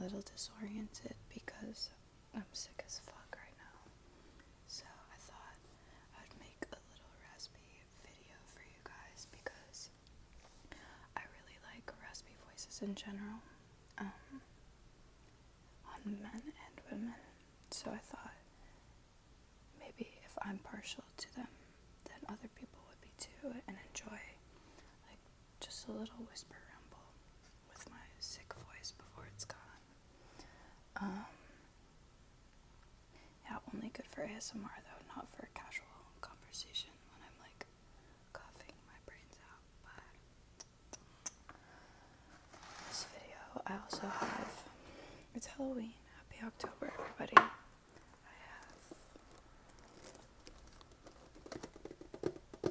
little disoriented because I'm sick as fuck right now. So I thought I'd make a little raspy video for you guys because I really like raspy voices in general, on men and women. So I thought maybe if I'm partial to them, then other people would be too and enjoy like just a little whisper ramble with my sick voice before it's gone. Yeah, only good for ASMR though, not for casual conversation when I'm like coughing my brains out. But this video, I also have, it's Halloween. Happy October, everybody. I have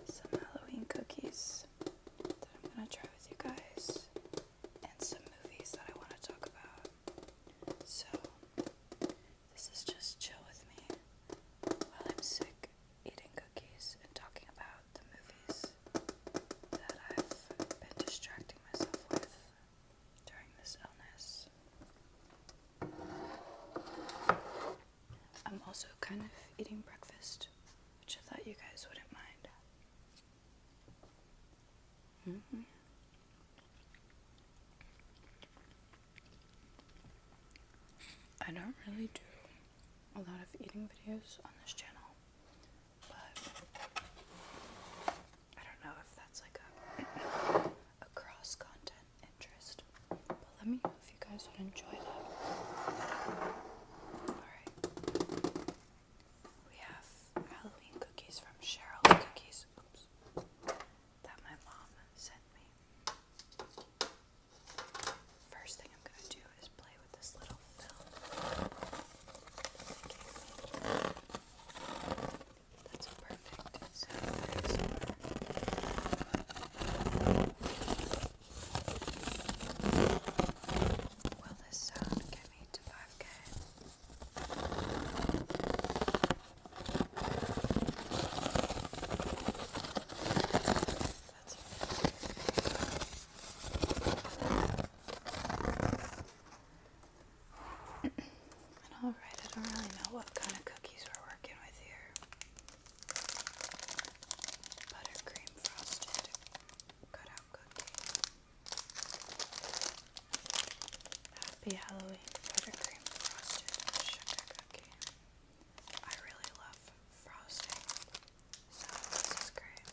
some Halloween cookies that I'm gonna try with you guys, and some movies that I want to talk about. So this is just chill with me while I'm sick, eating cookies and talking about the movies that I've been distracting myself with during this illness. I'm also kind of eating breakfast, which I thought you guys wouldn't mind. I don't really do a lot of eating videos on this channel, but I don't know if that's like a cross-content interest, but let me know if you guys would enjoy that. Alright, we have Halloween cookies from Cheryl's Cookies, that my mom sent me. First thing I'm gonna do is play with this little film. That's a perfect sound for ASMR. Will this sound get me to 5K? That's and alright, I don't really know what kind of cookies we're working with here. Buttercream frosted cutout cookie. Happy Halloween buttercream frosted sugar cookie. I really love frosting, so this is great.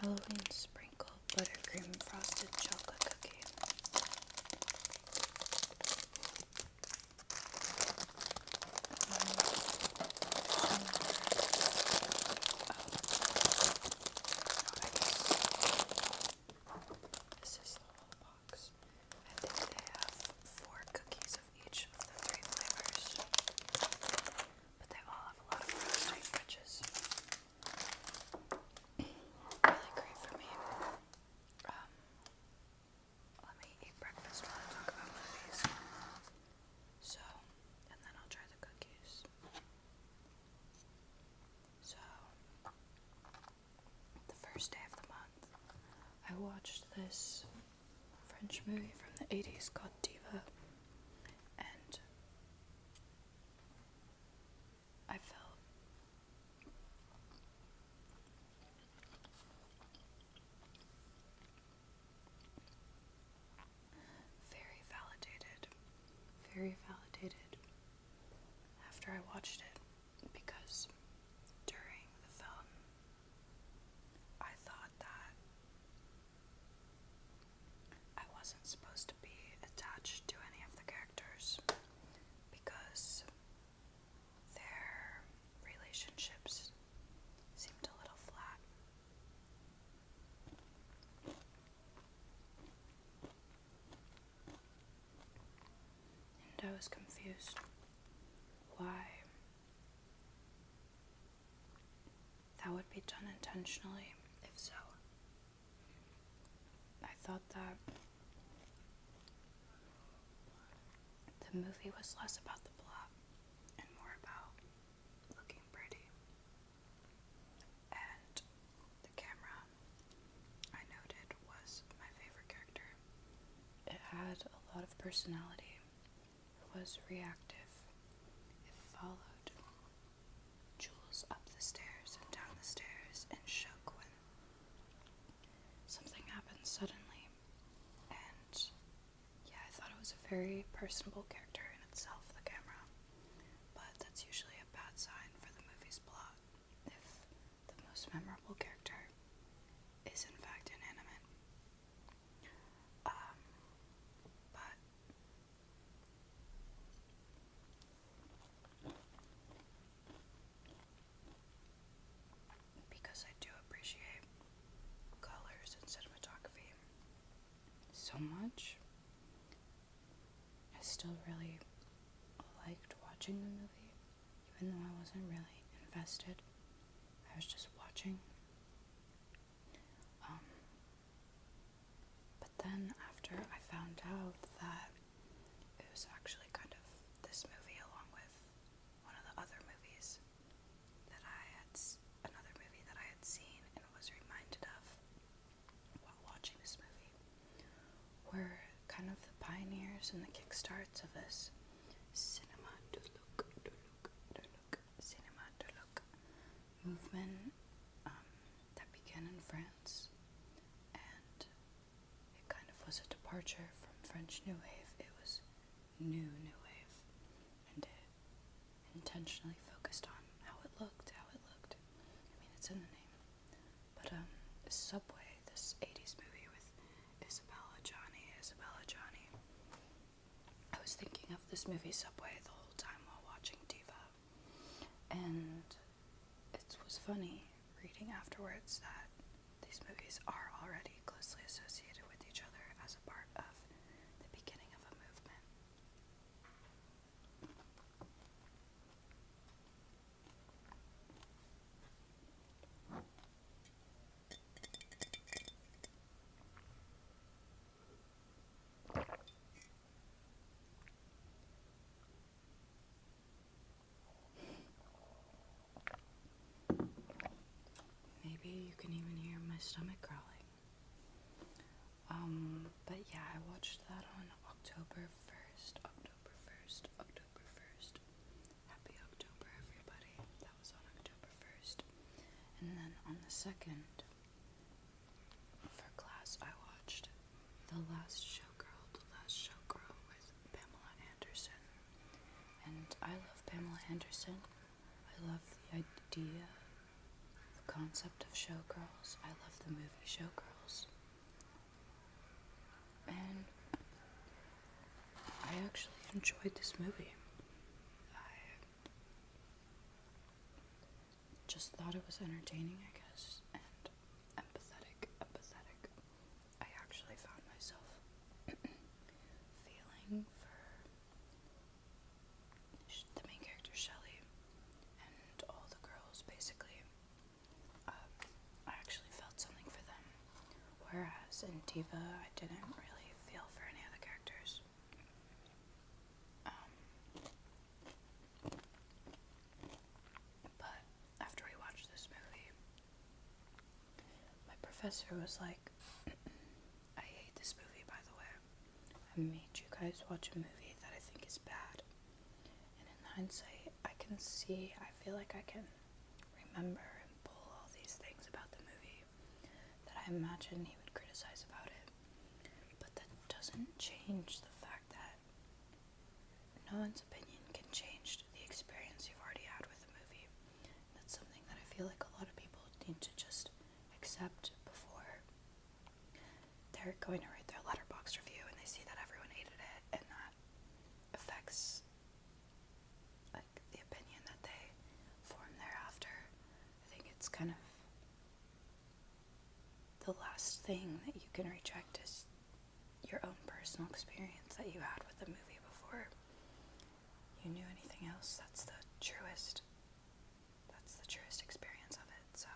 Halloween sprinkle buttercream frosted chocolate cookie. This is the whole box. I think they have 4 cookies of each of the 3 flavors, but they all have a lot of frosting, which is really great for me. Let me eat breakfast while I talk about movies. So, and then I'll try the cookies. So, the first day of the month, I watched this French movie from the 80s called Diva, and I felt very validated after I watched it, because during the film I thought that I wasn't supposed to be attached to any of the characters because their relationships seemed a little flat. And I was confused why that would be done intentionally, if so. I thought that the movie was less about the plot and more about looking pretty. And the camera, I noted, was my favorite character. had a lot of personality. It was reactive. It followed Jules up the stairs and down the stairs and shook when something happened suddenly. And yeah, I thought it was a very personable character in itself, the camera. But that's usually a bad sign for the movie's plot if the most memorable character is in fact inanimate. But because I do appreciate colors and cinematography so much, I still really liked watching the movie, even though I wasn't really invested. I was just watching. But then after I found out that it was actually kind of this movie along with one of the other movies that another movie that I had seen and was reminded of while watching this movie, were kind of the pioneers and the kickstarts of this cinema de look movement that began in France, and it kind of was a departure from French New Wave. It was New Wave, and it intentionally focused on how it looked. I mean, it's in the name. But Subway, this 80s movie with Isabella Johnny. I was thinking of this movie Subway the whole time while watching Diva, and it was funny reading afterwards that these movies are already closely associated with each other as a part of the beginning of a movement. Maybe you can even hear my stomach growling. But yeah, I watched that on October 1st. Happy October, everybody. That was on October 1st. And then on the 2nd, for class, I watched The Last Showgirl with Pamela Anderson. And I love Pamela Anderson. I love the idea, the concept of showgirls. I love the movie Showgirls. And I actually enjoyed this movie. I just thought it was entertaining, I guess, and empathetic. I actually found myself feeling for the main character, Shelley, and all the girls, basically. I actually felt something for them, whereas in Diva, I didn't really feel for any of the characters. But after we watched this movie, my professor was like, I hate this movie, by the way. I made you guys watch a movie that I think is bad. And in hindsight, I feel like I can remember and pull all these things about the movie that I imagine he would criticize about it. But that doesn't change the fact that no one's opinion can change the experience you've already had with the movie. That's something that I feel like a lot of people need to just accept before they're going to write their Letterboxd review and they see that everyone hated it, and that affects like the opinion that they form thereafter. I think it's kind of the last thing that you can reject is your own personal experience that you had with the movie before you knew anything else. That's the truest experience of it. So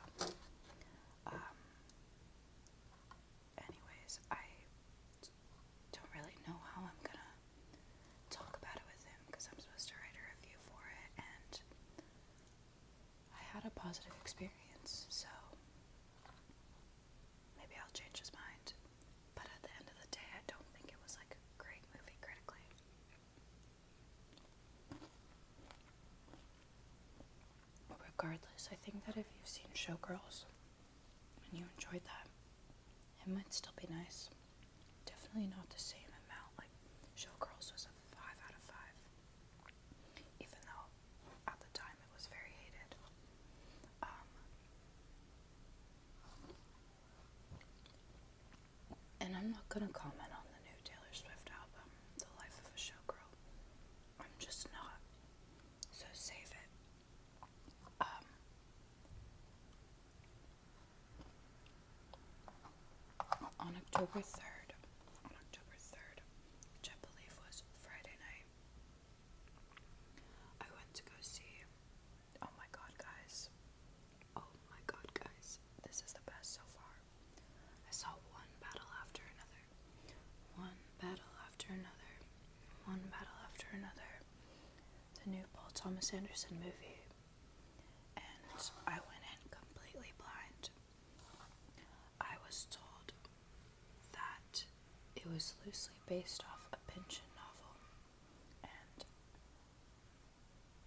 anyways, I don't really know how I'm gonna talk about it with him because I'm supposed to write a review for it, and I had a positive experience, so maybe I'll change his mind. But at the end of the day, I don't think it was like a regardless, I think that if you've seen Showgirls and you enjoyed that, it might still be nice. Definitely not the same amount. Like, Showgirls was a 5 out of 5. Even though, at the time, it was very hated. And I'm not gonna comment on the new Taylor Swift album, The Life of a Showgirl. I'm just not. So save it. On October 3rd, which I believe was Friday night, I went to go see, oh my god guys, this is the best so far. I saw one battle after another, the new Paul Thomas Anderson movie, and I went in completely blind. I was told that it was loosely based off a Pynchon novel, and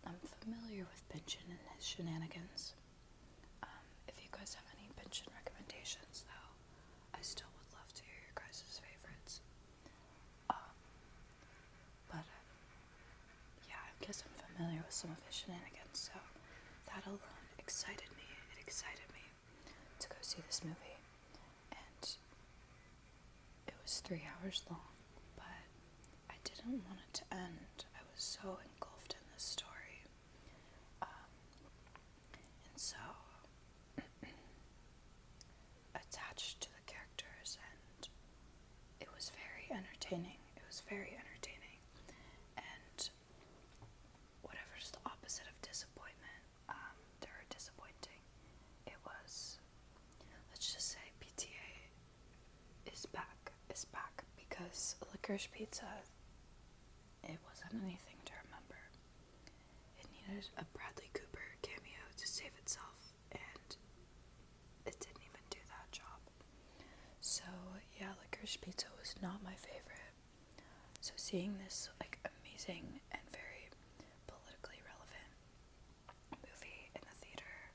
I'm familiar with Pynchon and his shenanigans. If you guys have any Pynchon recommendations, though, I still would love to hear your guys' favorites. Yeah, I guess I'm familiar with some of his shenanigans, so that alone excited me. It excited me to go see this movie, and it was 3 hours long, but I didn't want it to end. I was so engulfed in this story, and so attached to the characters, and it was very entertaining. And whatever's the opposite of disappointment, or disappointing, it was, let's just say PTA is back, because Licorice Pizza, it wasn't anything to remember. It needed a Bradley Cooper cameo to save itself, and it didn't even do that job. So yeah, Licorice Pizza was not my favorite. So seeing this like amazing and very politically relevant movie in the theater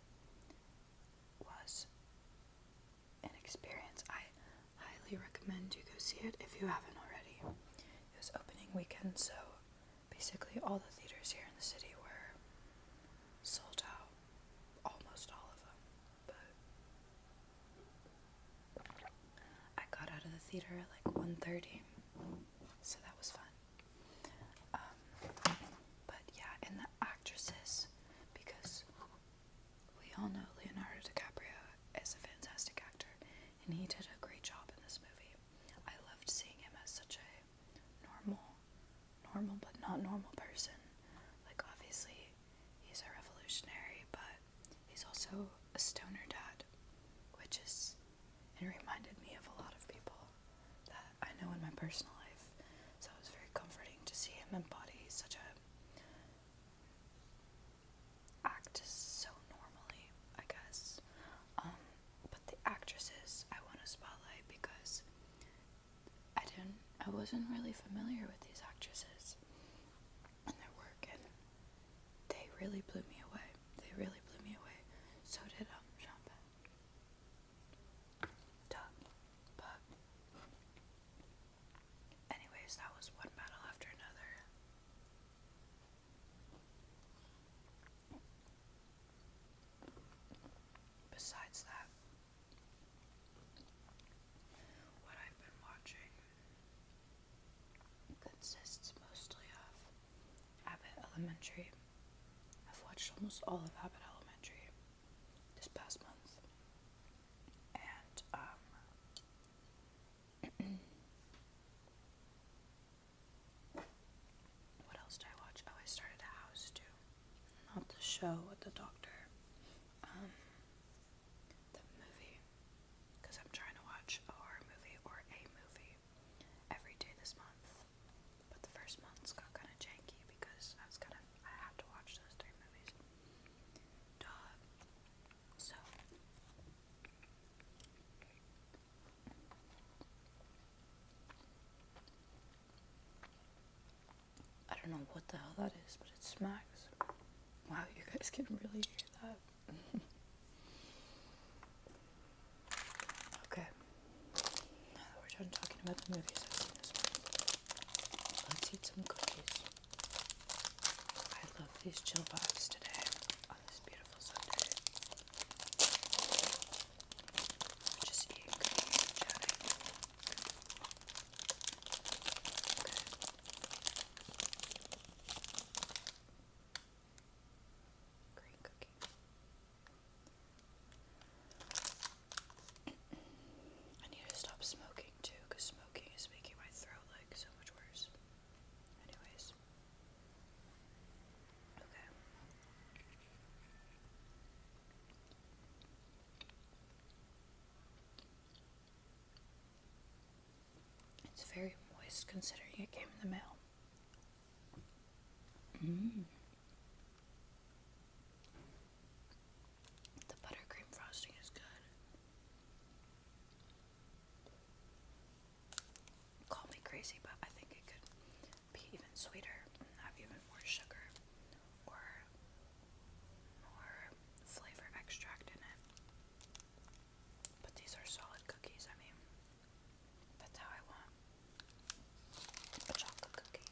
was an experience. I highly recommend you go see it if you haven't already. It was opening weekend, so basically all the theaters here in the city were sold out, almost all of them. But I got out of the theater at like 1:30, so that was fun. But yeah, and the actresses, because we all know Leonardo DiCaprio is a fantastic actor, and he did a great job in this movie. I loved seeing him as such a normal but not normal person. Like, obviously he's a revolutionary, but he's also a stoner dad, which is, it reminded me of a lot of people that I know in my personal life. So it was very comforting to see him embody such a act so normally, I guess. But the actresses I want to spotlight, because I wasn't really familiar with these actresses and their work, and they really blew me away. So did Champagne. But anyways, that was one battle after another. Besides that, what I've been watching consists mostly of Abbott Elementary. I've watched almost all of Abbott Elementary this past month. And, what else did I watch? Oh, I started a house too. Not the show with the doctor. The movie. Because I'm trying to watch a horror movie or a movie every day this month. But the first month's got kind of janky because I had to watch those 3 movies. So I don't know what the hell that is, but it smacks. Wow, you guys can really hear that. Okay. Now that we're done talking about the movies I've seen this week, let's eat some cookies. I love these chill vibes today on this beautiful Sunday. Just eating cookies and chatting. Okay. Green cookie. I need to stop smoking too, because smoking is making my throat like so much worse. Anyways. Okay. It's very moist considering it came in the mail. The buttercream frosting is good. Call me crazy, but I think it could be even sweeter and have even more sugar or more flavor extract in it. But these are solid cookies. I mean, that's how I want a chocolate cookie.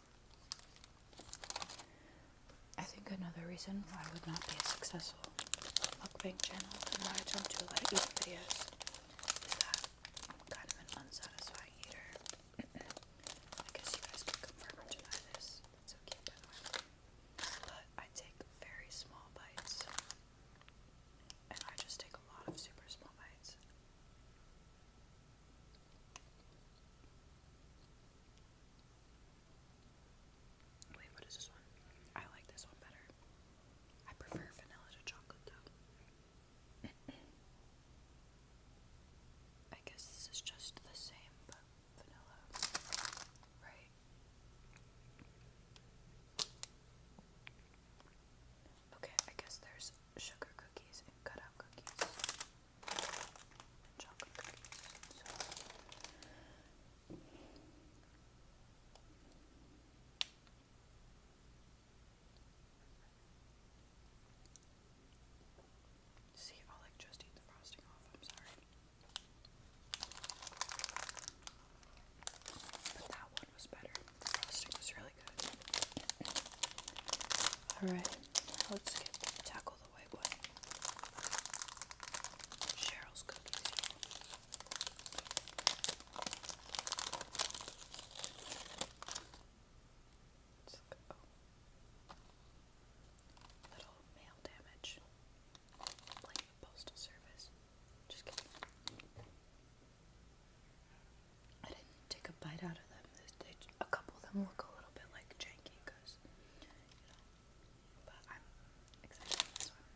I think another reason why I would not be a successful mukbang channel and why I don't do a lot of eating videos is that I'm kind of an unsatisfying eater. I guess you guys can confirm or deny this. That's so cute, by the way. But I take very small bites. And I just take a lot of super small bites. Wait, what is this one? I like this one better. I prefer vanilla to chocolate though. I guess this is just the same, but vanilla. Right? Okay, I guess there's sugar cookies and cutout cookies. And chocolate cookies. See, I'll like just eat the frosting off, I'm sorry. But that one was better. The frosting was really good. Alright, let's tackle the white one. Cheryl's cookies. Little mail damage. Like the postal service. Just kidding. I didn't take a bite out of them. A couple of them look a little bit like janky because, but I'm excited for this one.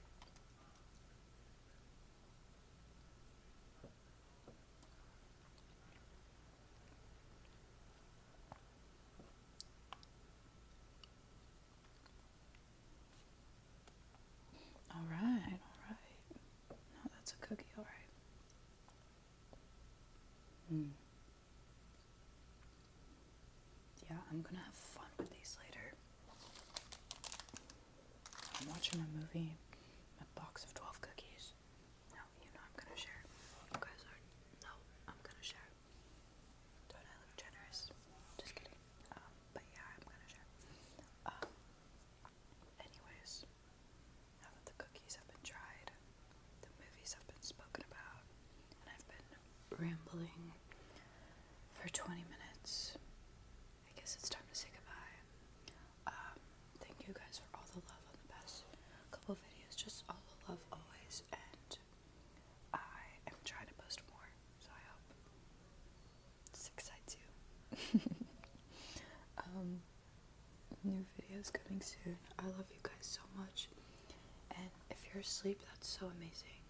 Alright. No, that's a cookie, alright. Yeah, I'm gonna have fun with these later. I'm watching a movie, a box of 12 cookies. No, you know I'm gonna share. You guys are, no, I'm gonna share. Don't I look generous? Just kidding. But yeah, I'm gonna share. Anyways, now that the cookies have been tried, the movies have been spoken about, and I've been rambling for 20 minutes. I guess it's time to say goodbye. Thank you guys for all the love on the past couple videos. Just all the love always, and I am trying to post more, so I hope this excites you. New videos coming soon. I love you guys so much, and if you're asleep, that's so amazing.